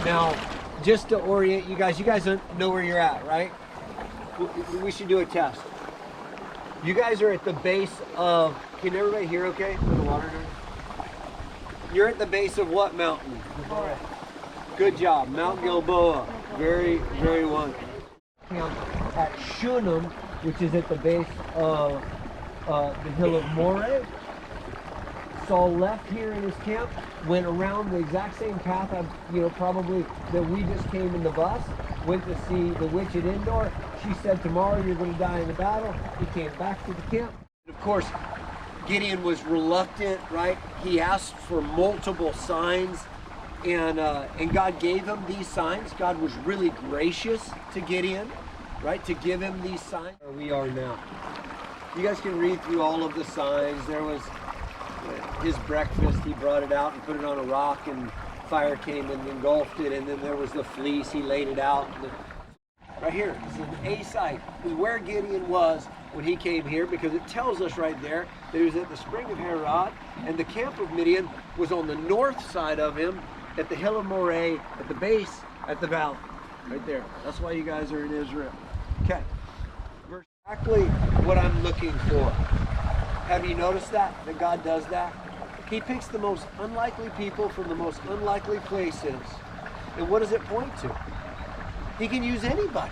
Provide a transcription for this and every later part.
Now, just to orient you guys know where you're at, right? We should do a test. You guys are at the base of, can everybody hear okay with the water down? You're at the base of what mountain? Good job, Mount Gilboa. Very, very wonderful. At Shunem, which is at the base of the hill of Moreh. Saul left here in his camp, went around the exact same path, probably that we just came in the bus, went to see the witch at Endor. She said, tomorrow you're going to die in the battle. He came back to the camp. Of course, Gideon was reluctant, right? He asked for multiple signs, and God gave him these signs. God was really gracious to Gideon, right? To give him these signs. Where we are now. You guys can read through all of the signs. There was his breakfast, he brought it out and put it on a rock, and fire came and engulfed it, and then there was the fleece, he laid it out. Right here, this is an A site. This is where Gideon was when he came here, because it tells us right there that he was at the spring of Harod, and the camp of Midian was on the north side of him, at the hill of Moreh, at the base, at the valley. Right there. That's why you guys are in Israel. Okay. Exactly what I'm looking for. Have you noticed that God does that? He picks the most unlikely people from the most unlikely places. And what does it point to? He can use anybody.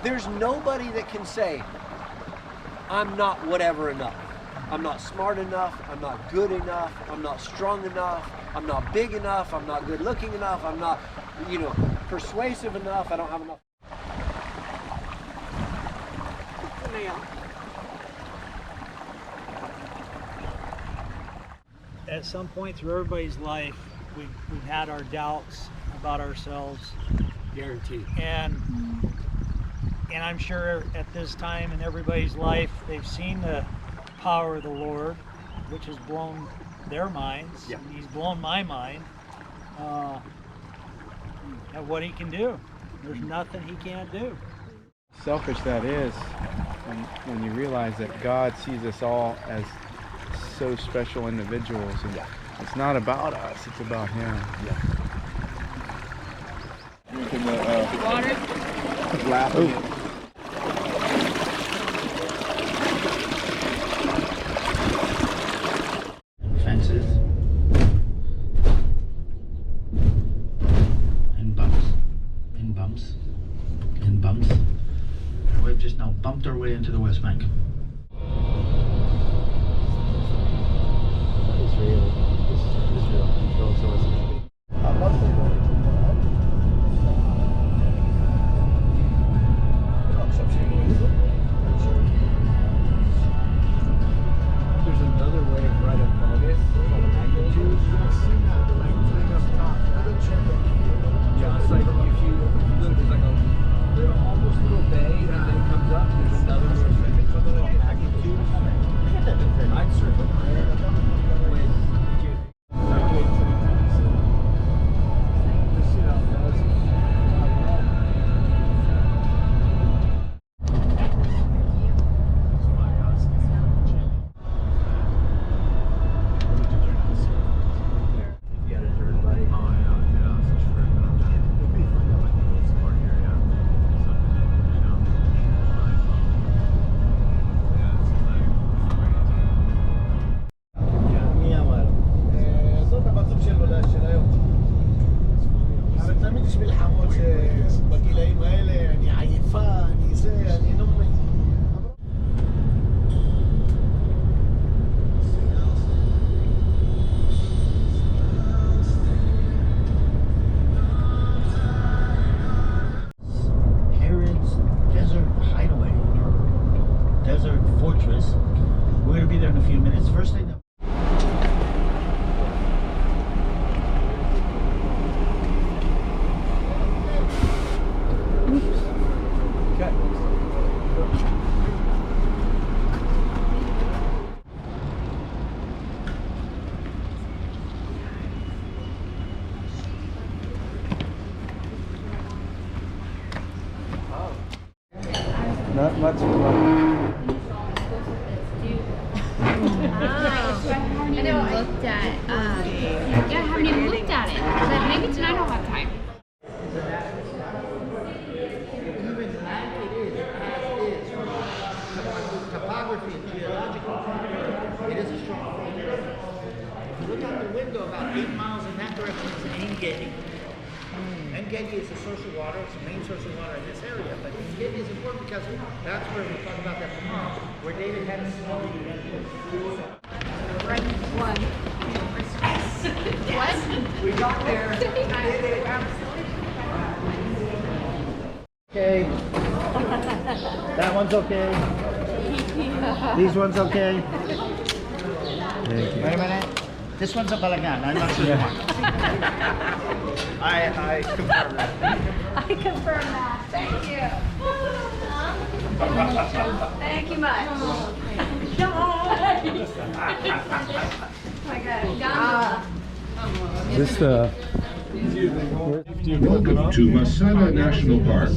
There's nobody that can say, I'm not whatever enough. I'm not smart enough. I'm not good enough. I'm not strong enough. I'm not big enough. I'm not good looking enough. I'm not, persuasive enough. I don't have enough. At some point through everybody's life, we've had our doubts about ourselves. Guaranteed. And I'm sure at this time in everybody's life, they've seen the power of the Lord, which has blown their minds. Yeah. And He's blown my mind at what He can do. There's nothing He can't do. Selfish that is, when you realize that God sees us all as so special individuals, and it's not about us, it's about Him. Drinking the Water. laughing. Fences and bumps and bumps and bumps. And we've just now bumped our way into the West Bank. There's another wave right above it called a magnitude. Yeah, it's like if you look, there's like a little, almost little bay, and then it comes up. There's another wave called magnitude. I'd circle there when this shit out does. זאת המצב שלו של היום. אבל תמיד יש מלחמות שבגילאים האלה, אני עייפה, אני זה, אני לא מבין. Herod's desert hideaway, desert fortress. We're going to be there in a few minutes. First thing that Not much. I haven't looked at yeah, I haven't even looked at it. But maybe tonight I'll have time. Even like it is, as is, from topography and geological, it is a strong fortress. If you look out the window about 8 miles in that direction is En-Gedi. En-Gedi is a source of water, it's the main source of water in this area, but En-Gedi is important because that's where we talk about that tomorrow, where David had a small Right, one. What? We got there. Okay. That one's okay. These ones okay. Thank you. Wait a minute. This one's a balagan. I'm not sure the one. I confirm that. I confirm that. Thank you. Thank you much. My God. Is this the... Welcome to Masada National Park.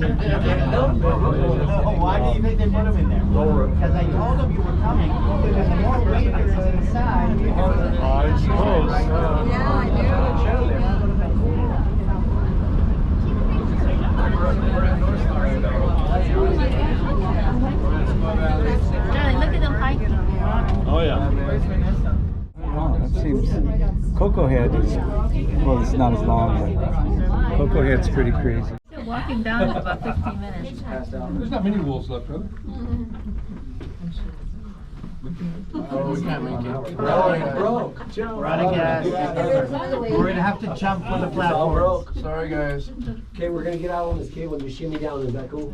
Why do you think they put them in there? Because I told them you were coming. And the more waivers inside, I suppose. Yeah, I do. Darling, look at them hiking. Oh, yeah. That seems... Cocoa Head is... Well, it's not as long, but... Cocoa Head's pretty crazy. Walking down in about 15 minutes. There's not many wolves left, huh? Oh, we can't make it. We're We're out of gas. We're gonna have to jump on the platform. Sorry, guys. Okay, we're gonna get out on this cable and just shimmy down. Is that cool?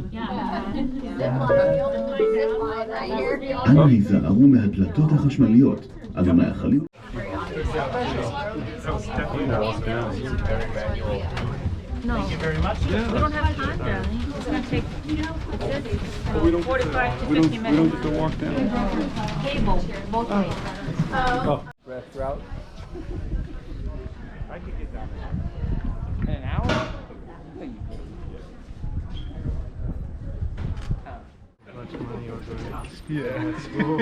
כאן היזהרו מהדלתות החשמליות, אז המאכלים... No. Thank you very much. We don't have time, darling. It's going to take, it says 45 to 50 minutes. We don't get to walk down. Cable, both ways. Oh. Rest route. I could get down there. An hour? Much money over there. Yeah, it's cool.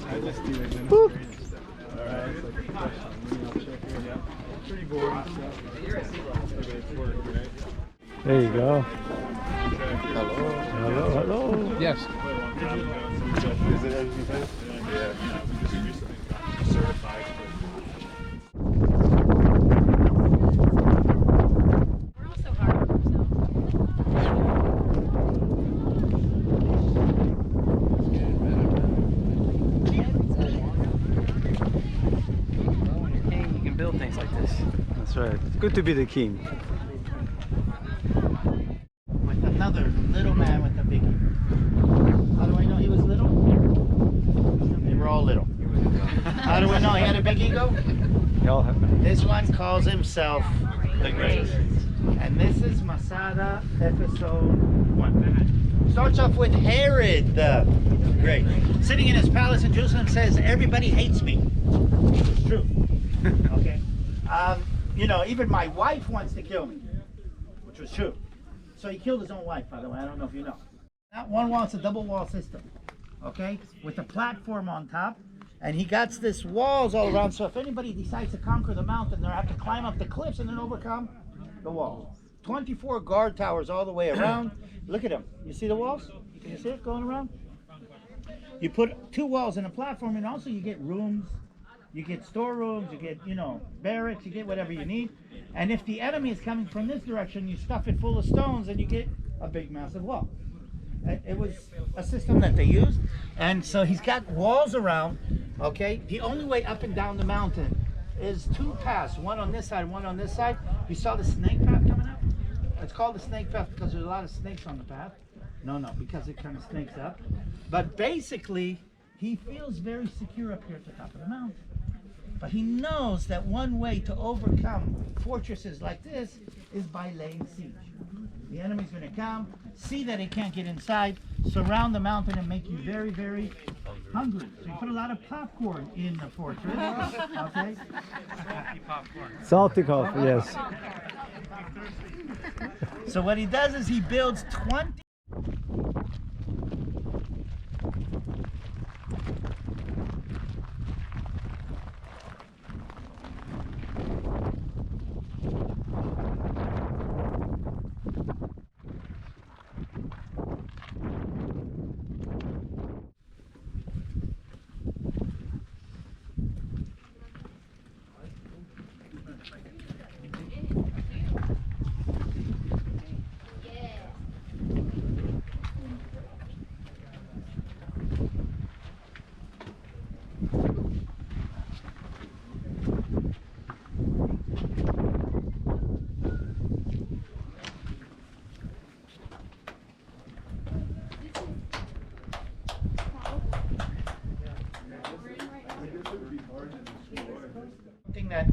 I just do it. Alright, it's like a question. I'll check it out. Pretty boring stuff. There you go. Hello. Hello, hello. Yes. Is it as you said? Yeah. Certified. We're also hard on When you're king, you can build things like this. That's right. It's good to be the king. With another little man with a biggie. How do I know he was little? They were all little. How do we know he had a big ego? Y'all have This one calls himself the Great. And this is Masada episode 1. Starts off with Herod the Great. Sitting in his palace in Jerusalem says, everybody hates me. Which is true. Okay. You know, even my wife wants to kill me. Which was true. So he killed his own wife, by the way. I don't know if you know. That one wall is a double wall system. Okay? With a platform on top. And he got this walls all around. So if anybody decides to conquer the mountain, they'll have to climb up the cliffs and then overcome the wall. 24 guard towers all the way around. Look at them. You see the walls? Can you see it going around? You put 2 walls in a platform, and also you get rooms. You get storerooms, you get, you know, barracks, you get whatever you need. And if the enemy is coming from this direction, you stuff it full of stones and you get a big, massive wall. It was a system that they used. And so he's got walls around, okay? The only way up and down the mountain is 2 paths, one on this side, one on this side. You saw the snake path coming up? It's called the snake path because there's a lot of snakes on the path. No, because it kind of snakes up. But basically, he feels very secure up here at the top of the mountain. But he knows that one way to overcome fortresses like this is by laying siege. The enemy's going to come, see that he can't get inside, surround the mountain and make you very, very hungry. So you put a lot of popcorn in the fortress, okay? Salty coffee, yes. So what he does is he builds 20 that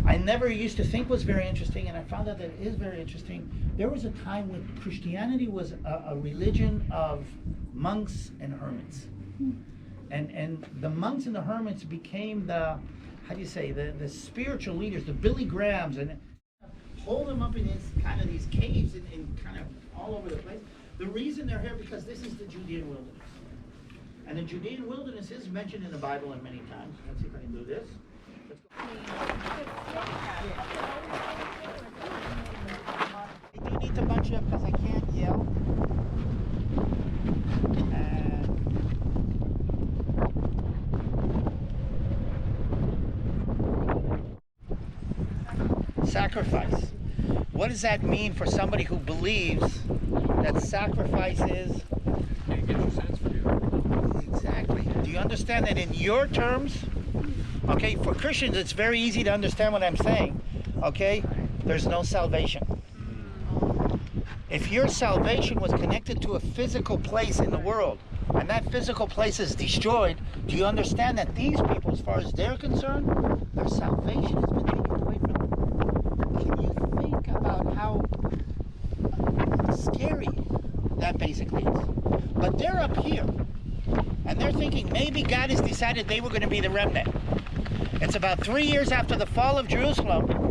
I never used to think was very interesting, and I found out that it is very interesting. There was a time when Christianity was a religion of monks and hermits. And the monks and the hermits became the, how do you say, the spiritual leaders, the Billy Grahams, and hold them up in these caves and kind of all over the place. The reason they're here because this is the Judean wilderness. And the Judean wilderness is mentioned in the Bible in many times. Let's see if I can do this. I do need to bunch up because I can't yell. Sacrifice. What does that mean for somebody who believes that sacrifice is? Can't get your sins forgiven. Exactly. Do you understand that in your terms? Okay, for Christians, it's very easy to understand what I'm saying. Okay, there's no salvation. If your salvation was connected to a physical place in the world, and that physical place is destroyed, do you understand that these people, as far as they're concerned, their salvation has been taken away from them? Can you think about how scary that basically is? But they're up here, and they're thinking maybe God has decided they were going to be the remnant. It's about 3 years after the fall of Jerusalem.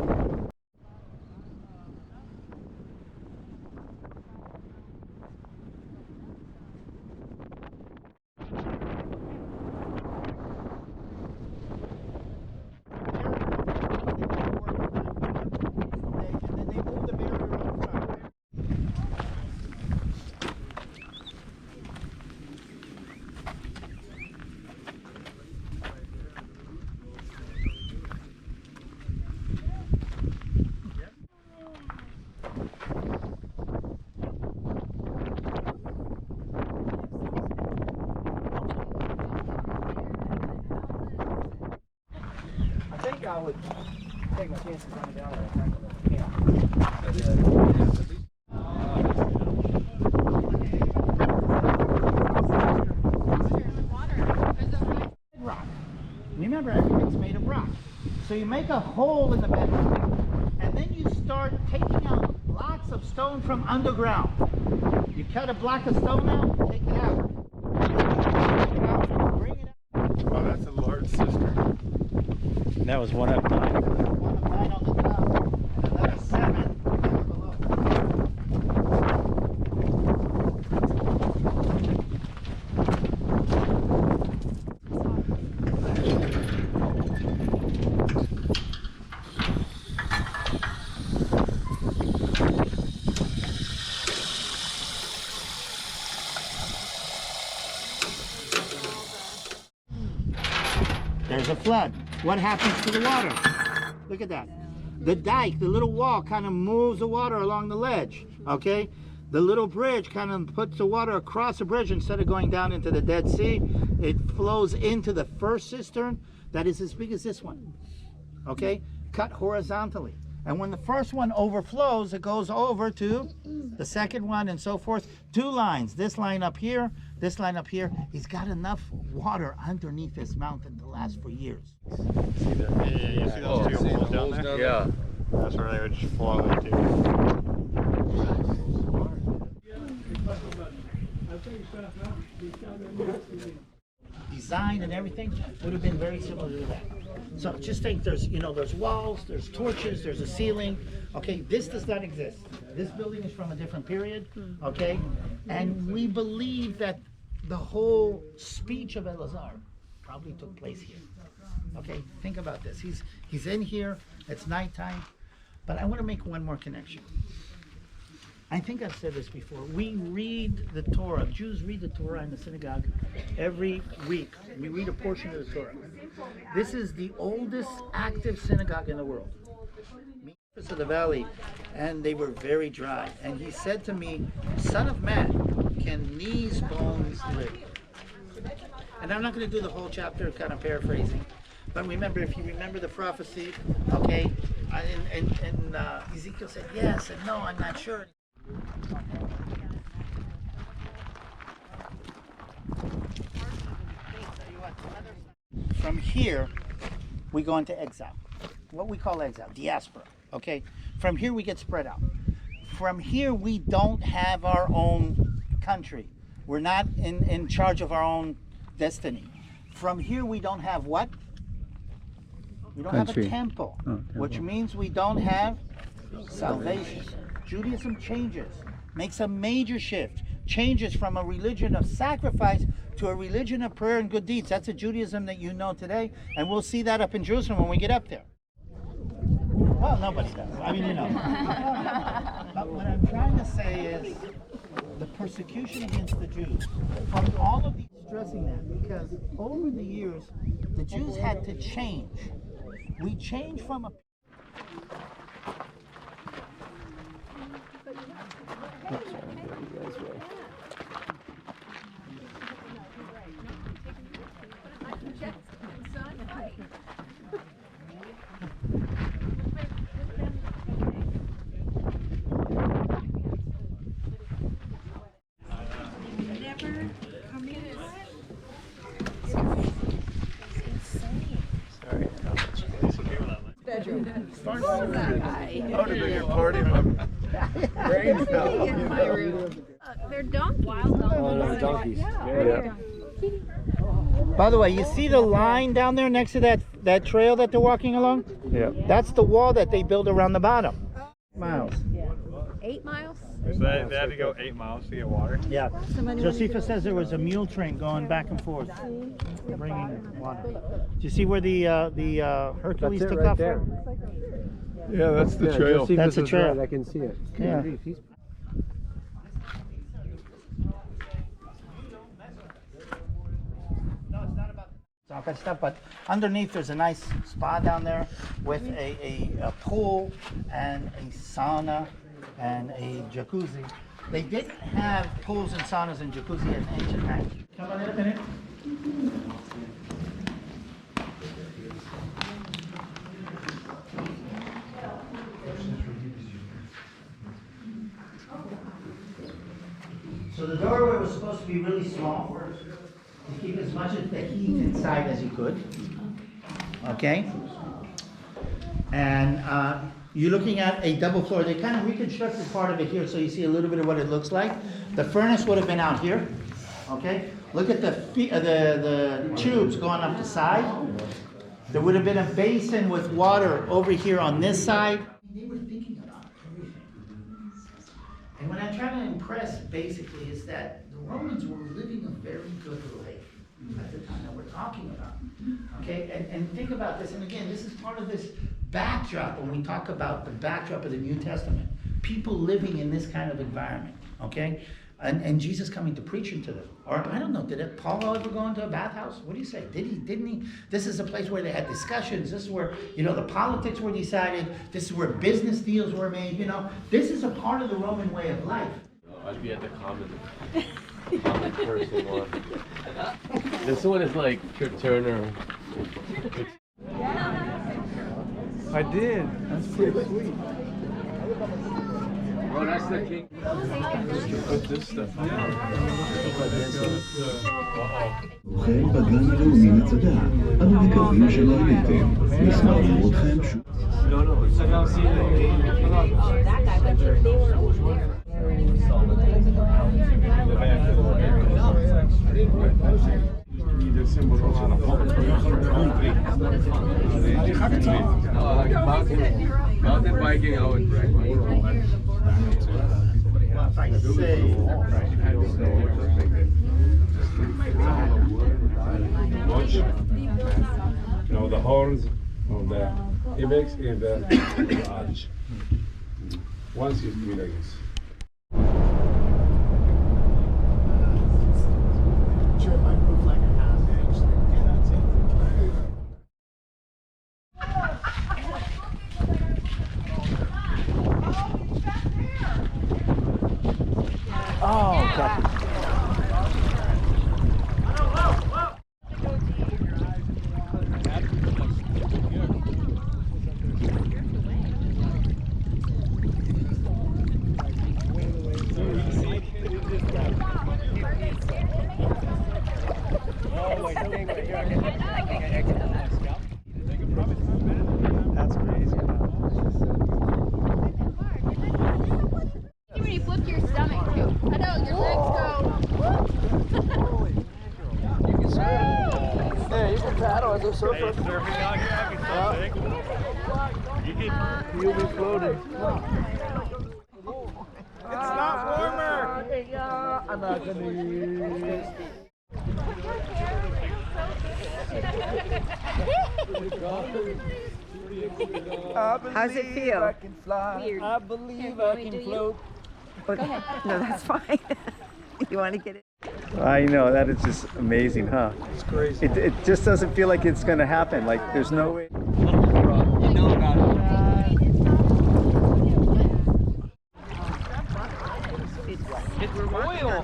I would take my chances on it down there. Rock. Remember, everything's made of rock. So you make a hole in the bedrock, and then you start taking out blocks of stone from underground. You cut a block of stone out, take it out. Bring it out. Wow, that's a large cistern. That was 1 of 9. 1 of 9 on the top, and another 7 down below. There's a flood. What happens to the water? Look at that. The dike, the little wall, kind of moves the water along the ledge, okay? The little bridge kind of puts the water across the bridge instead of going down into the Dead Sea. It flows into the first cistern that is as big as this one, okay? Cut horizontally. And when the first one overflows, it goes over to the second one and so forth. 2 lines, this line up here, this line up here. He's got enough water underneath this mountain to last for years. See those two holes down there? Yeah. That's where they would just flow into. Design and everything would have been very similar to that. So just think there's walls, there's torches, there's a ceiling. Okay, this does not exist. This building is from a different period, okay? And we believe that the whole speech of Elazar probably took place here. Okay, think about this. He's in here, it's nighttime, but I want to make one more connection. I think I've said this before. We read the Torah. Jews read the Torah in the synagogue every week. We read a portion of the Torah. This is the oldest active synagogue in the world. To the valley, and they were very dry. And he said to me, "Son of man, can these bones live?" And I'm not going to do the whole chapter, kind of paraphrasing. But remember, if you remember the prophecy, okay, and Ezekiel said yes and no, I'm not sure. From here, we go into exile. what we call exile, diaspora. Okay, from here we get spread out. From here we don't have our own country. We're not in charge of our own destiny. From here we don't have what? We don't have a temple, which means we don't have salvation. Judaism changes, makes a major shift, changes from a religion of sacrifice to a religion of prayer and good deeds. That's a Judaism that you know today, and we'll see that up in Jerusalem when we get up there. Well, nobody does. I mean, you know. But what I'm trying to say is the persecution against the Jews. From all of these, stressing that because over the years, the Jews had to change. We changed from a They're donkeys. Wild donkeys. By the way, you see the line down there next to that trail that they're walking along? Yeah. That's the wall that they build around the bottom. Miles. 8 miles? So they had to go 8 miles to get water? Yeah. Josefa says there was a mule train going back and forth, bringing water. Do you see where the Hercules took off from? Yeah, that's the trail. That's the trail. I can see it. Yeah. All that stuff, but underneath there's a nice spa down there with a pool and a sauna and a jacuzzi. They didn't have pools and saunas and jacuzzi in ancient times. Come on in a minute. So the doorway was supposed to be really small to keep as much of the heat inside as you could. Okay? And you're looking at a double floor. They kind of reconstructed part of it here so you see a little bit of what it looks like. The furnace would have been out here. Okay? Look at the tubes going up the side. There would have been a basin with water over here on this side. They were thinking about everything. And what I'm trying to impress basically is that the Romans were living a very good life at the time that we're talking about. Okay, and think about this, and again, this is part of this backdrop when we talk about the backdrop of the New Testament. People living in this kind of environment, okay? And Jesus coming to preach into them. Or I don't know, did Paul ever go into a bathhouse? What do you say? Didn't he? This is a place where they had discussions. This is where, the politics were decided. This is where business deals were made, This is a part of the Roman way of life. I'd be at the common person one. This one is like Trip Turner. I did. That's pretty sweet. Oh, that's the king. Put this stuff on. ובכן בגן הלאומי מצדה, אנו מקווים שנהניתם. נשמח לראות אתכם שוב. Mountain biking, I would brag my Watch, the horns of the ibex and the arch. Once you do it like this. Oh, God. That's paddle as a surfer. Surfing out here, that'd be so sick. You'll be floating. It's not warmer. How's it feel? Weird. I believe I can float. Okay. No, that's fine. You want to get it? I know, that is just amazing, huh? It's crazy. It just doesn't feel like it's going to happen. Like, there's no way. You know about it. It's oil.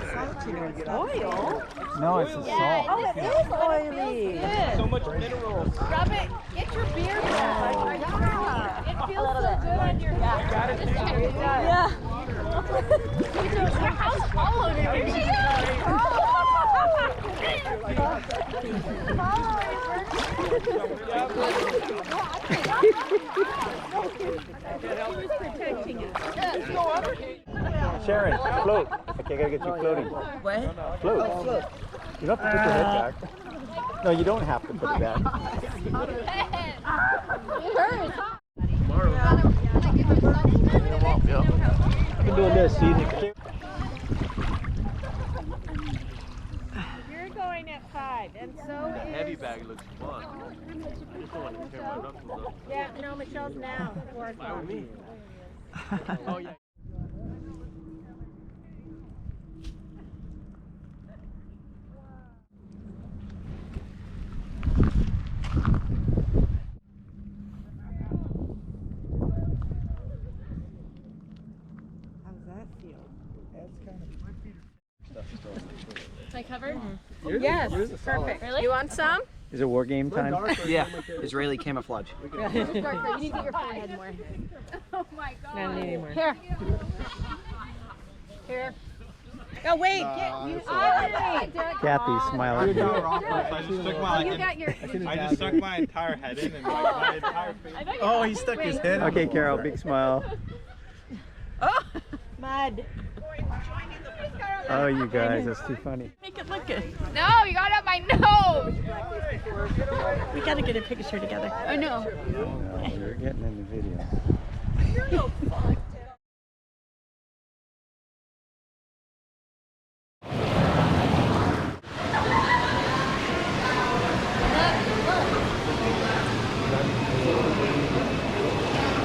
Oil? No, it's a salt. Oh, it is oily. So much minerals. Rub it. Get your beard back. It feels so good on your back. Yeah. Your house followed her. Here she Sharon, float. Okay, I gotta get you floating. What? Float. Oh, float. You don't have to put your head back. No, you don't have to put it back. It hurts. I've been doing this, see? You're going at 5, and so is... Heavy bag looks fun. I just don't want to tear my knuckles up. Yeah, no, Michelle's now. 4 o'clock. Me. Oh, yeah. How does that feel? Am I covered? Yes, perfect. Really? You want some? Is it war game time? Yeah, Israeli camouflage. You need to get your forehead more. Oh my god. Not anymore. Here. Here. Oh, wait. Get you. Kathy, smile. You got your. I just stuck my entire head in and my entire face. Oh, he stuck his head. Okay, Carol, big smile. Mud. Oh, you guys, that's too funny. Make it look good. No, you got up my nose. We gotta get a picture together. I know. No, you're getting in the video.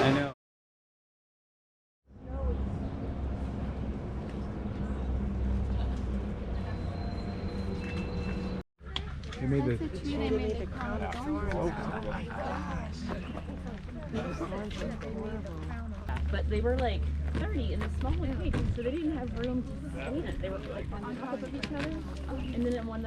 I know. They made the But they were like 30 in the small location, so they didn't have room to stand. They were like on top of each other, and then in one.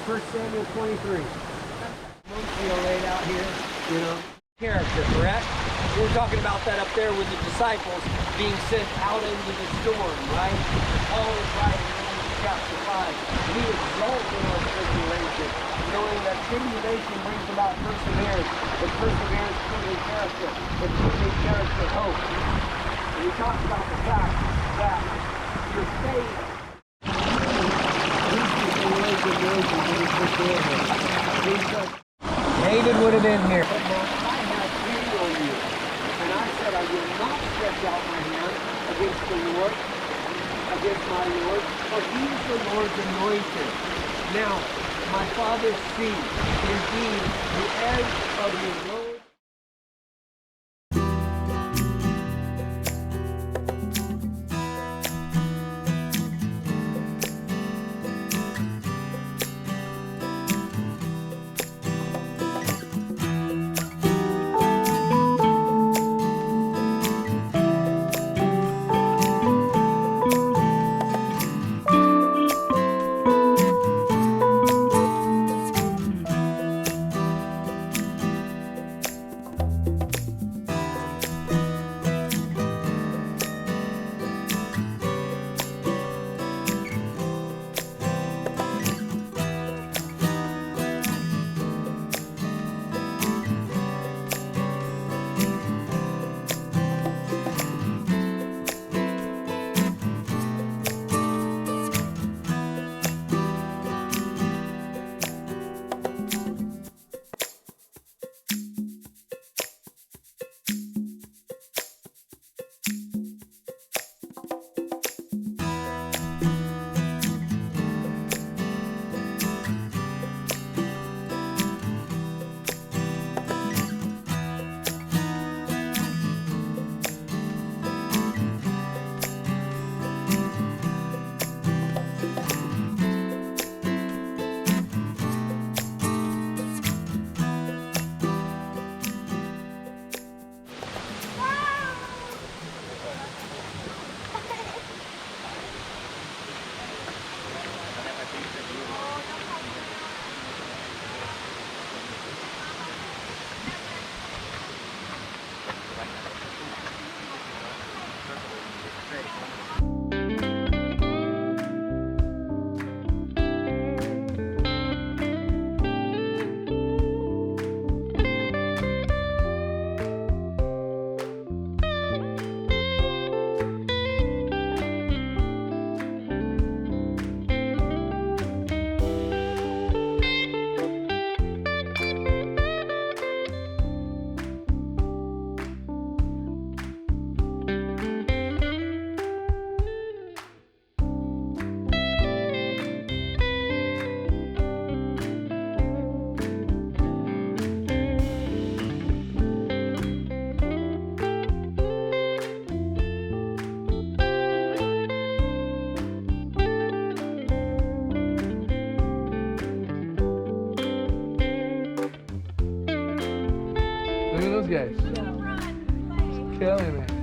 First Samuel 23. Laid out here, you know. Character, correct? We're talking about that up there with the disciples being sent out into the storm, right? Paul is writing in Romans chapter 5. We exalt in our tribulation, knowing that tribulation brings about perseverance, but perseverance proving character, but proving character hope. And we talked about the fact that your faith David would have been here. And I said, I will not stretch out my hand against the Lord, against my Lord, for he is the Lord's anointed. Now, my father sees, indeed, the edge of your robe. Look at those guys. Killing it.